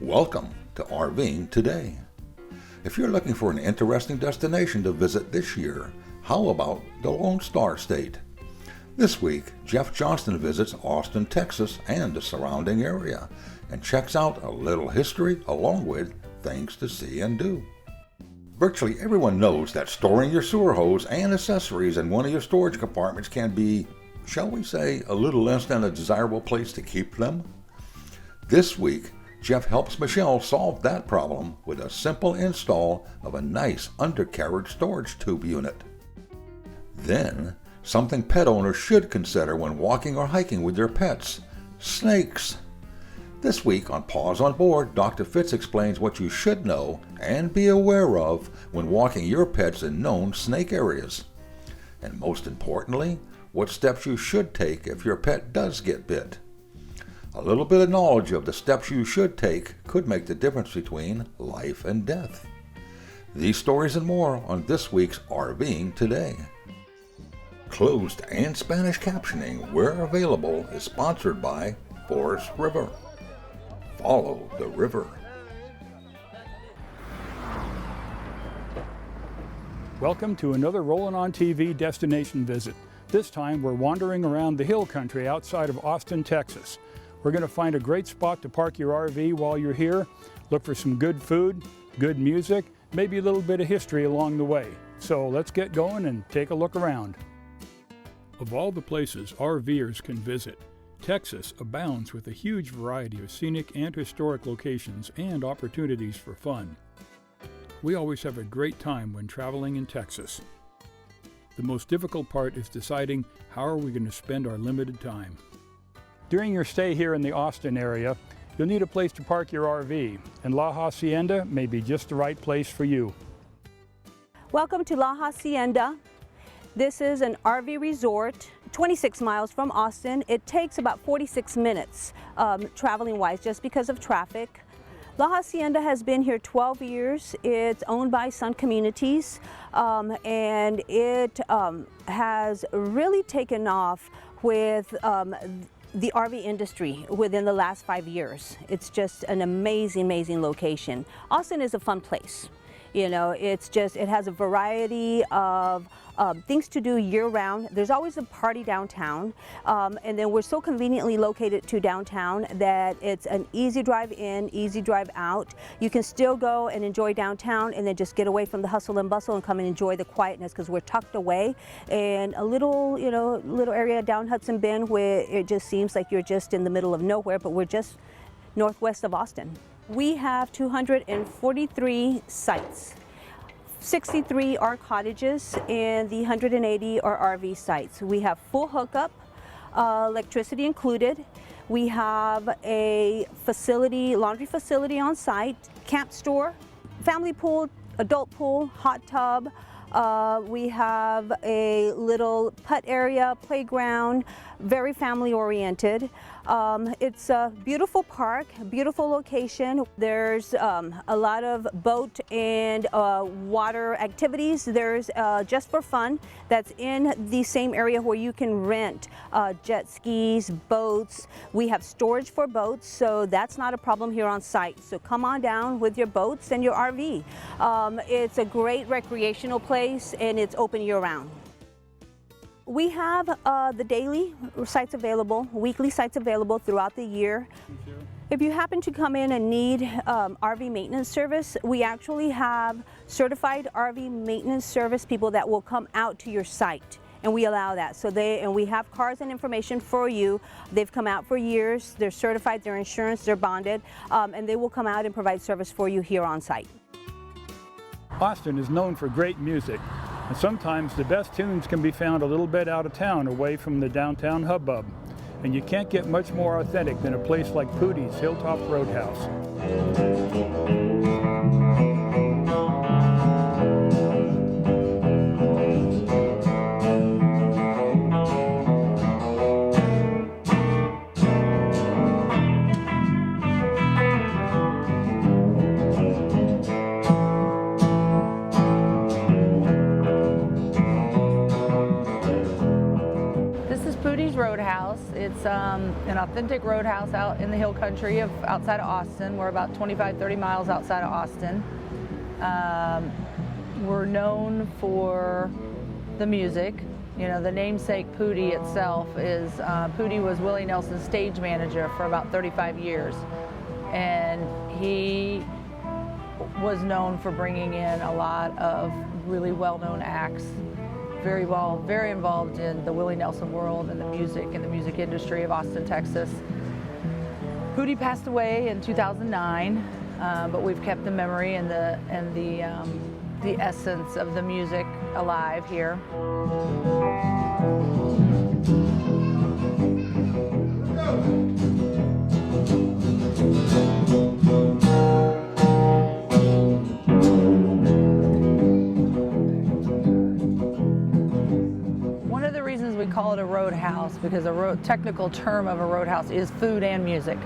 Welcome to RVing Today. If you're looking for an interesting destination to visit this year, how about the Lone Star State? This week, Jeff Johnston visits Austin, Texas and the surrounding area and checks out a little history along with things to see and do. Virtually everyone knows that storing your sewer hose and accessories in one of your storage compartments can be, shall we say, a little less than a desirable place to keep them. This week, Jeff helps Michelle solve that problem with a simple install of a nice undercarriage storage tube unit. Then, something pet owners should consider when walking or hiking with their pets: snakes. This week on Paws On Board, Dr. Fitz explains what you should know and be aware of when walking your pets in known snake areas. And most importantly, what steps you should take if your pet does get bit. A little bit of knowledge of the steps you should take could make the difference between life and death. These stories and more on this week's RVing Today. Closed and Spanish captioning, where available, is sponsored by Forest River. Follow the river. Welcome to another Rollin' on TV destination visit. This time we're wandering around the hill country outside of Austin, Texas. We're going to find a great spot to park your RV while you're here, look for some good food, good music, maybe a little bit of history along the way. So let's get going and take a look around. Of all the places RVers can visit, Texas abounds with a huge variety of scenic and historic locations and opportunities for fun. We always have a great time when traveling in Texas. The most difficult part is deciding how are we going to spend our limited time. During your stay here in the Austin area, you'll need a place to park your RV, and La Hacienda may be just the right place for you. Welcome to La Hacienda. This is an RV resort, 26 miles from Austin. It takes about 46 minutes traveling wise just because of traffic. La Hacienda has been here 12 years. It's owned by Sun Communities, and it has really taken off with the RV industry within the last 5 years. It's just an amazing, amazing location. Austin is a fun place. You know, it has a variety of things to do year-round. There's always a party downtown, and then we're so conveniently located to downtown that it's an easy drive in, easy drive out. You can still go and enjoy downtown and then just get away from the hustle and bustle and come and enjoy the quietness, because we're tucked away in a little area down Hudson Bend where it just seems like you're just in the middle of nowhere, but we're just northwest of Austin. We have 243 sites. 63 are cottages and the 180 are RV sites. We have full hookup, electricity included. We have a facility, laundry facility on site, camp store, family pool, adult pool, hot tub. We have a little putt area, playground, very family oriented. It's a beautiful park, beautiful location. There's a lot of boat and water activities. There's Just for Fun that's in the same area where you can rent jet skis, boats. We have storage for boats, so that's not a problem here on site. So come on down with your boats and your RV. It's a great recreational place and it's open year-round. We have the daily sites available, weekly sites available throughout the year. If you happen to come in and need RV maintenance service, we actually have certified RV maintenance service people that will come out to your site, and we allow that. And we have cards and information for you. They've come out for years, they're certified, they're insurance, they're bonded, and they will come out and provide service for you here on site. Austin is known for great music, and sometimes the best tunes can be found a little bit out of town, away from the downtown hubbub. And you can't get much more authentic than a place like Pootie's Hilltop Roadhouse. It's an authentic roadhouse out in the hill country outside of Austin. We're about 25-30 miles outside of Austin. We're known for the music. You know, the namesake Pootie itself is, Pootie was Willie Nelson's stage manager for about 35 years. And he was known for bringing in a lot of really well-known acts. Very involved in the Willie Nelson world and the music industry of Austin, Texas. Pootie passed away in 2009, but we've kept the memory and the essence of the music alive here. One of the reasons we call it a roadhouse, because a technical term of a roadhouse is food and music.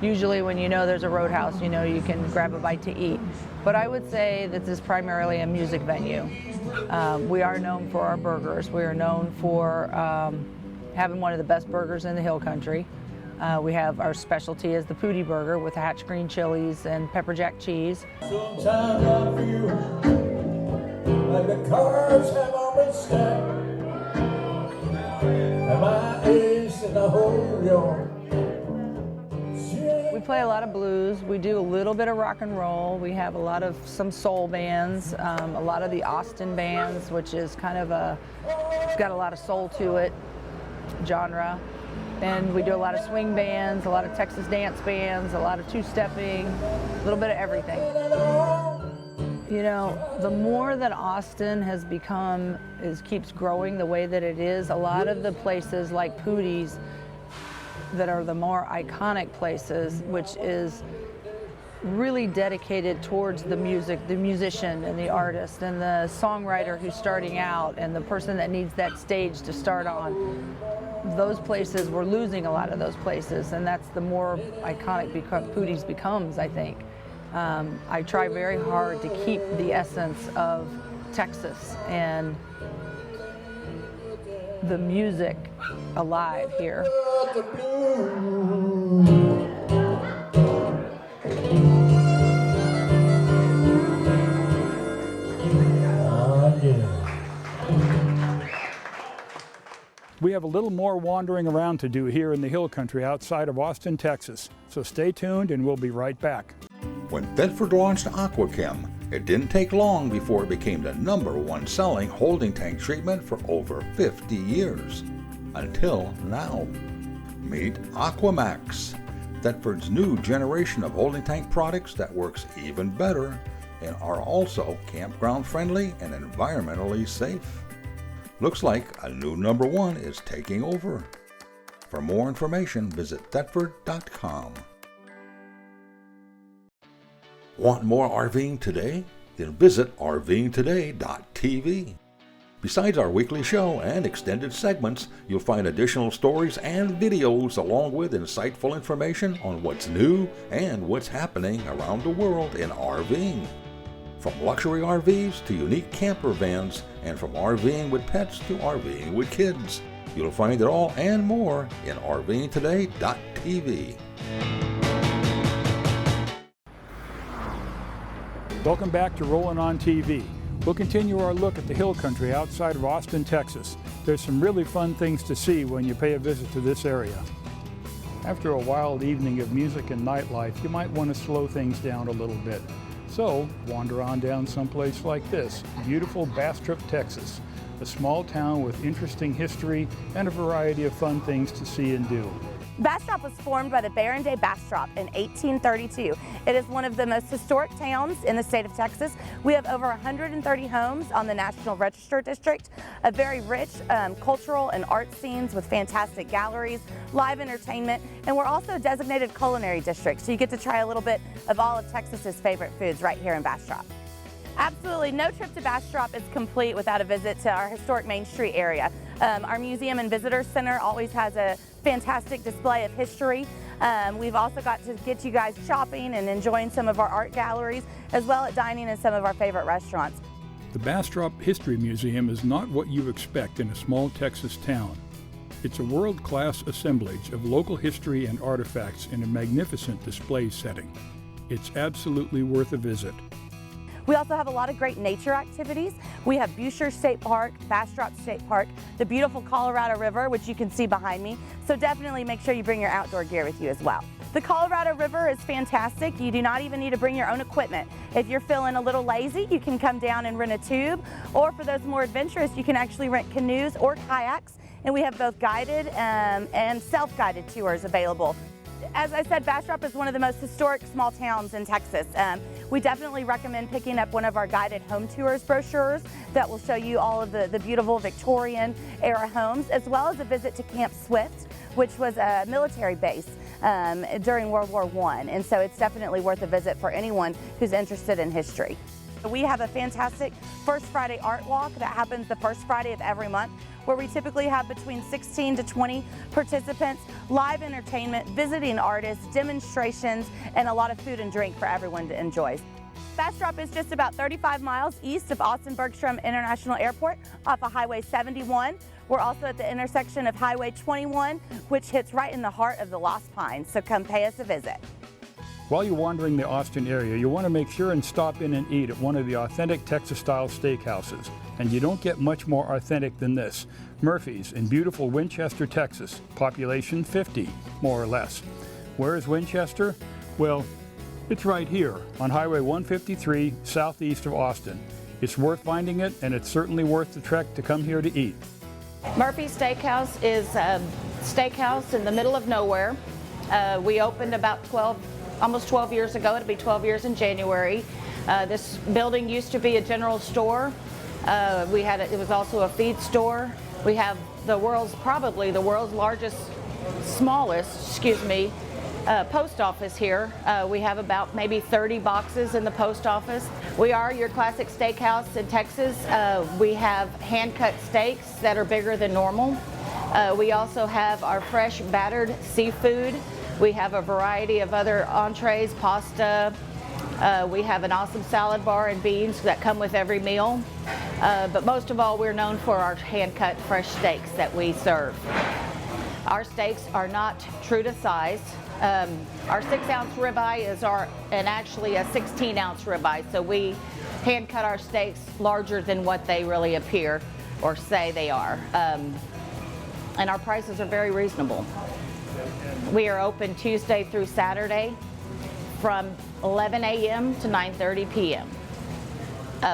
Usually when you know there's a roadhouse, you know you can grab a bite to eat. But I would say that this is primarily a music venue. We are known for our burgers. We are known for having one of the best burgers in the hill country. We have our specialty is the Pootie burger with hatch green chilies and pepper jack cheese. Sometimes I feel like the cars have all been stacked, and my ace in the whole yard. We play a lot of blues. We do a little bit of rock and roll. We have some soul bands, a lot of the Austin bands, which is kind of it's got a lot of soul to it, genre. And we do a lot of swing bands, a lot of Texas dance bands, a lot of two-stepping, a little bit of everything. You know, the more that Austin has become, keeps growing the way that it is, a lot of the places like Pootie's that are the more iconic places, which is really dedicated towards the music, the musician and the artist and the songwriter who's starting out and the person that needs that stage to start on. Those places, we're losing a lot of those places, and that's the more iconic Pootie's becomes, I think. I try very hard to keep the essence of Texas and the music alive here. We have a little more wandering around to do here in the hill country outside of Austin, Texas. So stay tuned and we'll be right back. When Thetford launched AquaChem, it didn't take long before it became the #1 selling holding tank treatment for over 50 years. Until now. Meet AquaMax, Thetford's new generation of holding tank products that works even better and are also campground friendly and environmentally safe. Looks like a new #1 is taking over. For more information, visit thetford.com. Want more RVing today? Then visit RVingToday.tv. Besides our weekly show and extended segments, you'll find additional stories and videos along with insightful information on what's new and what's happening around the world in RVing. From luxury RVs to unique camper vans, and from RVing with pets to RVing with kids. You'll find it all and more in RVingToday.tv. Welcome back to Rolling on TV. We'll continue our look at the hill country outside of Austin, Texas. There's some really fun things to see when you pay a visit to this area. After a wild evening of music and nightlife, you might want to slow things down a little bit. So, wander on down someplace like this, beautiful Bastrop, Texas, a small town with interesting history and a variety of fun things to see and do. Bastrop was formed by the Baron de Bastrop in 1832. It is one of the most historic towns in the state of Texas. We have over 130 homes on the National Register District, a very rich cultural and art scenes with fantastic galleries, live entertainment, and we're also a designated culinary district, so you get to try a little bit of all of Texas's favorite foods right here in Bastrop. Absolutely, no trip to Bastrop is complete without a visit to our historic Main Street area. Our Museum and Visitor Center always has a fantastic display of history. We've also got to get you guys shopping and enjoying some of our art galleries, as well as dining in some of our favorite restaurants. The Bastrop History Museum is not what you expect in a small Texas town. It's a world-class assemblage of local history and artifacts in a magnificent display setting. It's absolutely worth a visit. We also have a lot of great nature activities. We have Buescher State Park, Bastrop State Park, the beautiful Colorado River, which you can see behind me. So definitely make sure you bring your outdoor gear with you as well. The Colorado River is fantastic. You do not even need to bring your own equipment. If you're feeling a little lazy, you can come down and rent a tube, or for those more adventurous, you can actually rent canoes or kayaks, and we have both guided and self-guided tours available. As I said, Bastrop is one of the most historic small towns in Texas. We definitely recommend picking up one of our guided home tours brochures that will show you all of the beautiful Victorian era homes, as well as a visit to Camp Swift, which was a military base during World War I. And so it's definitely worth a visit for anyone who's interested in history. We have a fantastic First Friday Art Walk that happens the first Friday of every month, where we typically have between 16 to 20 participants, live entertainment, visiting artists, demonstrations, and a lot of food and drink for everyone to enjoy. Bastrop is just about 35 miles east of Austin-Bergstrom International Airport off of Highway 71. We're also at the intersection of Highway 21, which hits right in the heart of the Lost Pines, so come pay us a visit. While you're wandering the Austin area, you want to make sure and stop in and eat at one of the authentic Texas-style steakhouses. And you don't get much more authentic than this. Murphy's in beautiful Winchester, Texas. Population 50, more or less. Where is Winchester? Well, it's right here on Highway 153, southeast of Austin. It's worth finding it, and it's certainly worth the trek to come here to eat. Murphy's Steakhouse is a steakhouse in the middle of nowhere. We opened about almost 12 years ago. It'll be 12 years in January. This building used to be a general store. It was also a feed store. We have probably the world's smallest, post office here. We have about maybe 30 boxes in the post office. We are your classic steakhouse in Texas. We have hand-cut steaks that are bigger than normal. We also have our fresh battered seafood. We have a variety of other entrees, pasta. We have an awesome salad bar and beans that come with every meal. But most of all, we're known for our hand-cut fresh steaks that we serve. Our steaks are not true to size. Our 6-ounce ribeye is actually a 16-ounce ribeye. So we hand-cut our steaks larger than what they really appear or say they are. And our prices are very reasonable. We are open Tuesday through Saturday from 11 a.m. to 9:30 p.m.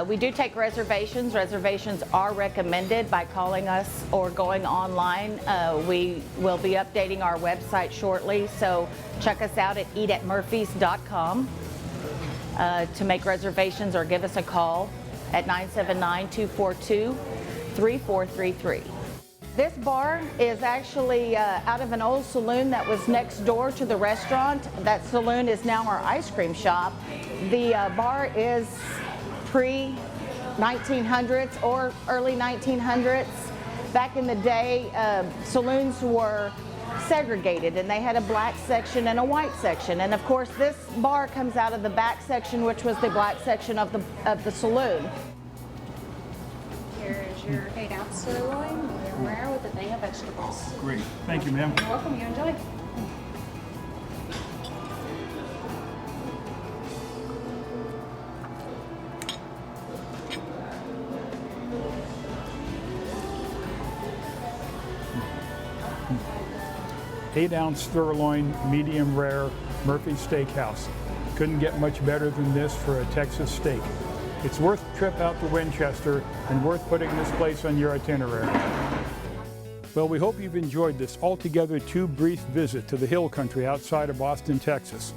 We do take reservations. Reservations are recommended by calling us or going online. We will be updating our website shortly, so check us out at eatatmurphys.com to make reservations, or give us a call at 979-242-3433. This bar is actually out of an old saloon that was next door to the restaurant. That saloon is now our ice cream shop. The bar is pre-1900s or early 1900s. Back in the day, saloons were segregated, and they had a black section and a white section. And of course, this bar comes out of the back section, which was the black section of the saloon. Here is your 8-ounce sirloin, medium rare with a thing of vegetables. Great. Thank you, ma'am. You're welcome. You enjoy. 8-ounce sirloin, medium rare, Murphy's Steakhouse. Couldn't get much better than this for a Texas steak. It's worth the trip out to Winchester and worth putting this place on your itinerary. Well, we hope you've enjoyed this altogether too brief visit to the hill country outside of Austin, Texas.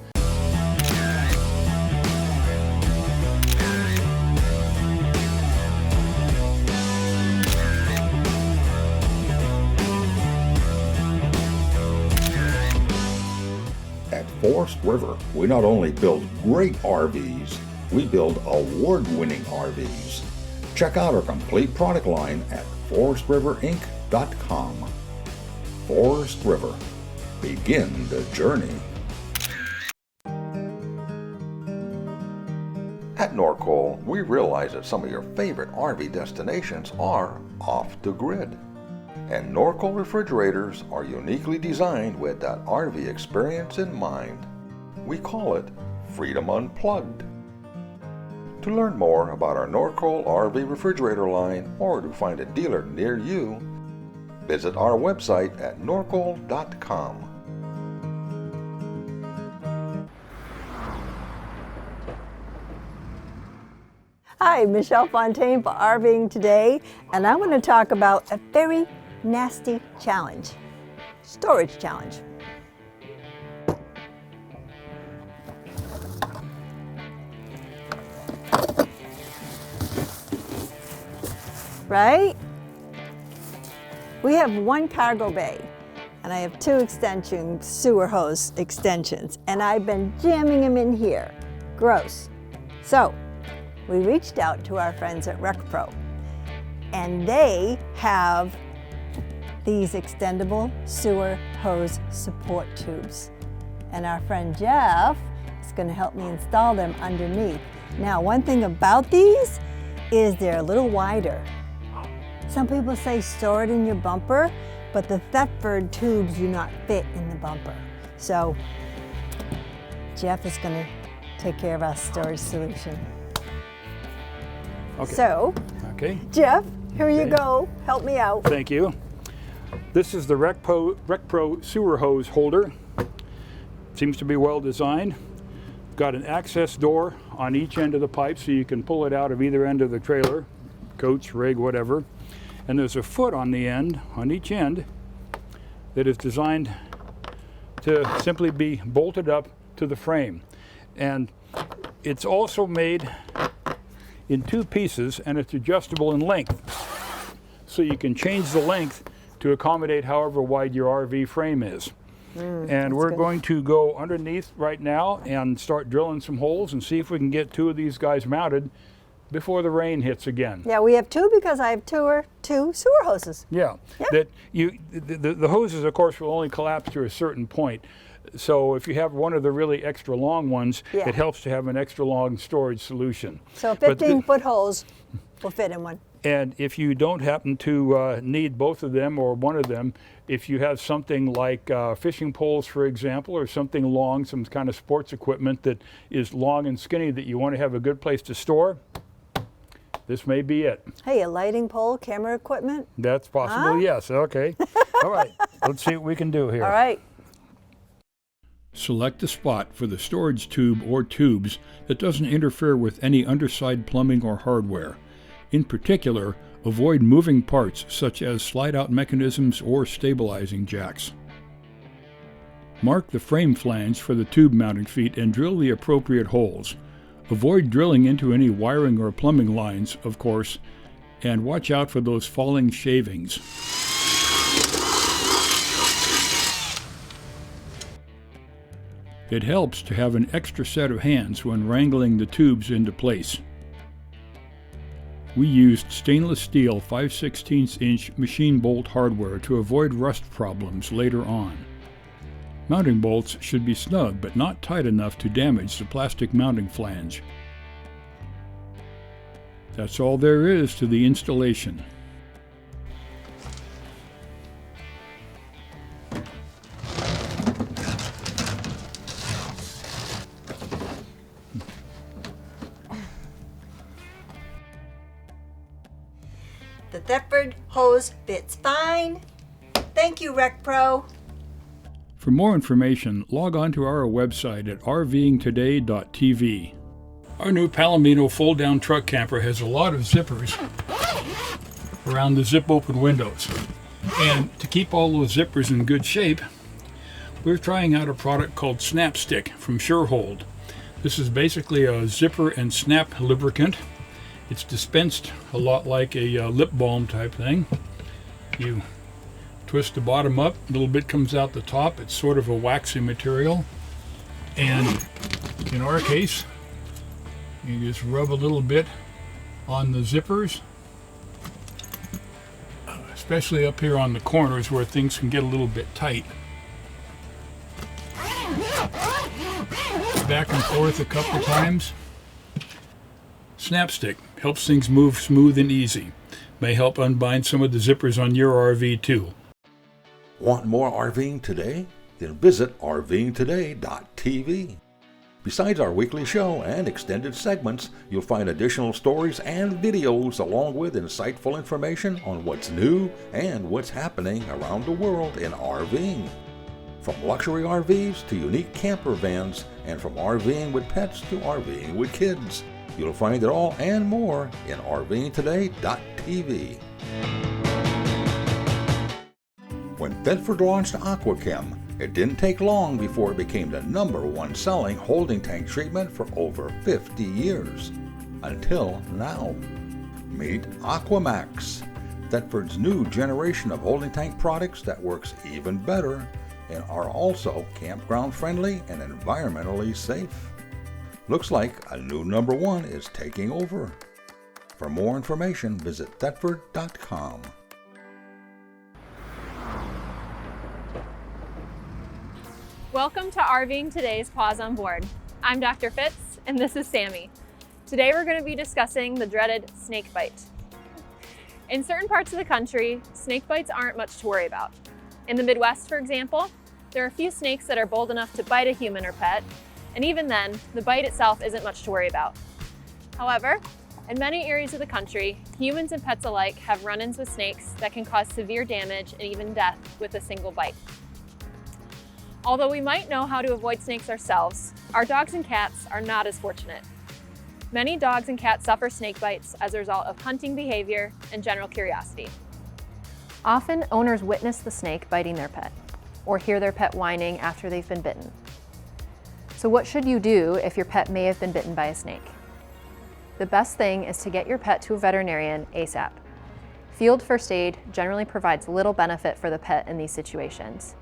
At Forest River, we not only build great RVs, we build award-winning RVs. Check out our complete product line at forestriverinc.com. Forest River. Begin the journey. At Norcoal, we realize that some of your favorite RV destinations are off the grid. And Norco refrigerators are uniquely designed with that RV experience in mind. We call it Freedom Unplugged. To learn more about our Norco RV refrigerator line or to find a dealer near you, visit our website at norco.com. Hi, Michelle Fontaine for RVing Today, and I want to talk about a very nasty challenge, storage challenge. Right? We have one cargo bay, and I have two sewer hose extensions, and I've been jamming them in here. Gross. So, we reached out to our friends at RecPro, and they have these extendable sewer hose support tubes. And our friend Jeff is going to help me install them underneath. Now, one thing about these is they're a little wider. Some people say store it in your bumper, but the Thetford tubes do not fit in the bumper. So Jeff is going to take care of our storage solution. Okay. So, okay. Jeff, here you go. Help me out. Thank you. This is the RecPro sewer hose holder. Seems to be well designed. Got an access door on each end of the pipe so you can pull it out of either end of the trailer, coach, rig, whatever. And there's a foot on the end, on each end, that is designed to simply be bolted up to the frame. And it's also made in two pieces, and it's adjustable in length. So you can change the length to accommodate however wide your RV frame is. And we're going to go underneath right now and start drilling some holes and see if we can get two of these guys mounted before the rain hits again. Yeah, we have two because I have two sewer hoses. Yeah, that the hoses, of course, will only collapse to a certain point. So if you have one of the really extra long ones, it helps to have an extra long storage solution. So 15-foot hose will fit in one. And if you don't happen to need both of them or one of them, if you have something like fishing poles, for example, or something long, some kind of sports equipment that is long and skinny that you want to have a good place to store, this may be it. Hey, a lighting pole, camera equipment? That's possible, yes. Okay. All right. Let's see what we can do here. All right. Select a spot for the storage tube or tubes that doesn't interfere with any underside plumbing or hardware. In particular, avoid moving parts such as slide-out mechanisms or stabilizing jacks. Mark the frame flange for the tube mounting feet and drill the appropriate holes. Avoid drilling into any wiring or plumbing lines, of course, and watch out for those falling shavings. It helps to have an extra set of hands when wrangling the tubes into place. We used stainless steel 5/16" machine bolt hardware to avoid rust problems later on. Mounting bolts should be snug but not tight enough to damage the plastic mounting flange. That's all there is to the installation. The Thetford hose fits fine. Thank you, RecPro. For more information, log on to our website at rvingtoday.tv. Our new Palomino fold-down truck camper has a lot of zippers around the zip-open windows. And to keep all those zippers in good shape, we're trying out a product called Snap Stick from Surehold. This is basically a zipper and snap lubricant. It's dispensed a lot like a lip balm type thing. You twist the bottom up, a little bit comes out the top. It's sort of a waxy material. And in our case, you just rub a little bit on the zippers, especially up here on the corners where things can get a little bit tight. Back and forth a couple of times. Snap Stick helps things move smooth and easy. May help unbind some of the zippers on your RV too. Want more RVing today? Then visit RVingToday.tv. Besides our weekly show and extended segments, you'll find additional stories and videos along with insightful information on what's new and what's happening around the world in RVing. From luxury RVs to unique camper vans, and from RVing with pets to RVing with kids. You'll find it all and more in RVingToday.tv. When Bedford launched AquaChem, it didn't take long before it became the #1 selling holding tank treatment for over 50 years. Until now. Meet AquaMax, Thetford's new generation of holding tank products that works even better and are also campground friendly and environmentally safe. Looks like a new #1 is taking over. For more information, visit Thetford.com. Welcome to RVing Today's Paws on Board. I'm Dr. Fitz, and this is Sammy. Today we're going to be discussing the dreaded snake bite. In certain parts of the country, snake bites aren't much to worry about. In the Midwest, for example, there are a few snakes that are bold enough to bite a human or pet, and even then, the bite itself isn't much to worry about. However, in many areas of the country, humans and pets alike have run-ins with snakes that can cause severe damage and even death with a single bite. Although we might know how to avoid snakes ourselves, our dogs and cats are not as fortunate. Many dogs and cats suffer snake bites as a result of hunting behavior and general curiosity. Often, owners witness the snake biting their pet, or hear their pet whining after they've been bitten. So what should you do if your pet may have been bitten by a snake? The best thing is to get your pet to a veterinarian ASAP. Field first aid generally provides little benefit for the pet in these situations.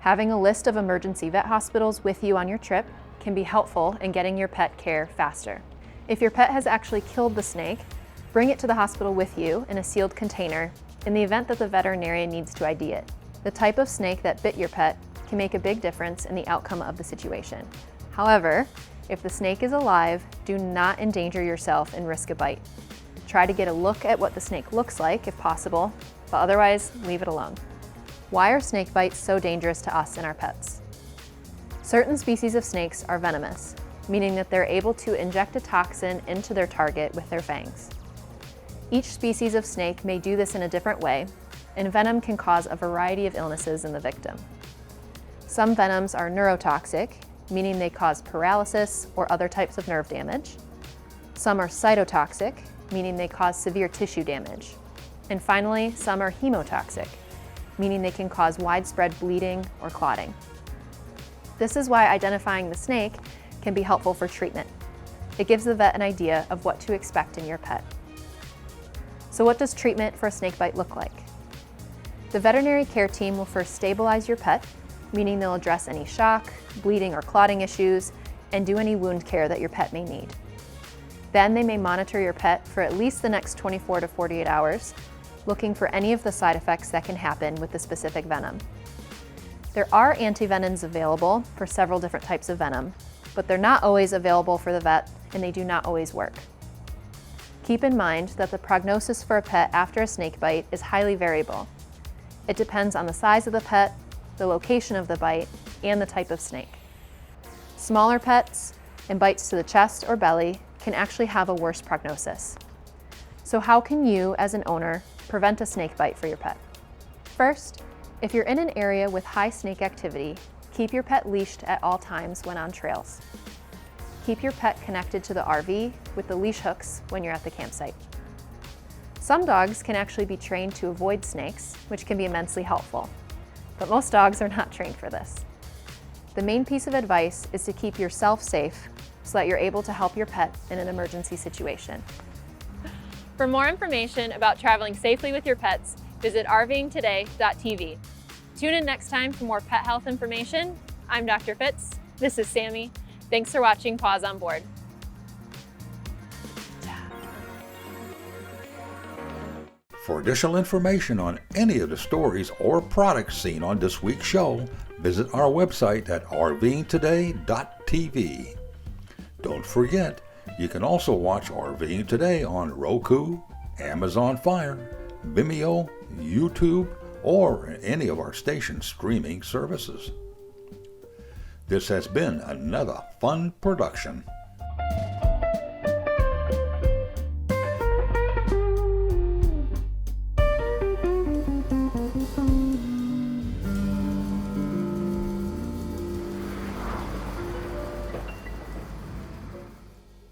Having a list of emergency vet hospitals with you on your trip can be helpful in getting your pet care faster. If your pet has actually killed the snake, bring it to the hospital with you in a sealed container in the event that the veterinarian needs to ID it. The type of snake that bit your pet can make a big difference in the outcome of the situation. However, if the snake is alive, do not endanger yourself and risk a bite. Try to get a look at what the snake looks like if possible, but otherwise leave it alone. Why are snake bites so dangerous to us and our pets? Certain species of snakes are venomous, meaning that they're able to inject a toxin into their target with their fangs. Each species of snake may do this in a different way, and venom can cause a variety of illnesses in the victim. Some venoms are neurotoxic, meaning they cause paralysis or other types of nerve damage. Some are cytotoxic, meaning they cause severe tissue damage. And finally, some are hemotoxic, meaning they can cause widespread bleeding or clotting. This is why identifying the snake can be helpful for treatment. It gives the vet an idea of what to expect in your pet. So what does treatment for a snake bite look like? The veterinary care team will first stabilize your pet, meaning they'll address any shock, bleeding or clotting issues, and do any wound care that your pet may need. Then they may monitor your pet for at least the next 24 to 48 hours, looking for any of the side effects that can happen with the specific venom. There are antivenoms available for several different types of venom, but they're not always available for the vet and they do not always work. Keep in mind that the prognosis for a pet after a snake bite is highly variable. It depends on the size of the pet, the location of the bite, and the type of snake. Smaller pets and bites to the chest or belly can actually have a worse prognosis. So how can you, as an owner, prevent a snake bite for your pet? First, if you're in an area with high snake activity, keep your pet leashed at all times when on trails. Keep your pet connected to the RV with the leash hooks when you're at the campsite. Some dogs can actually be trained to avoid snakes, which can be immensely helpful, but most dogs are not trained for this. The main piece of advice is to keep yourself safe so that you're able to help your pet in an emergency situation. For more information about traveling safely with your pets, visit RVingToday.tv. Tune in next time for more pet health information. I'm Dr. Fitz. This is Sammy. Thanks for watching Paws on Board. For additional information on any of the stories or products seen on this week's show, visit our website at RVingToday.tv. Don't forget, you can also watch RVing Today on Roku, Amazon Fire, Vimeo, YouTube, or any of our station streaming services. This has been another fun production.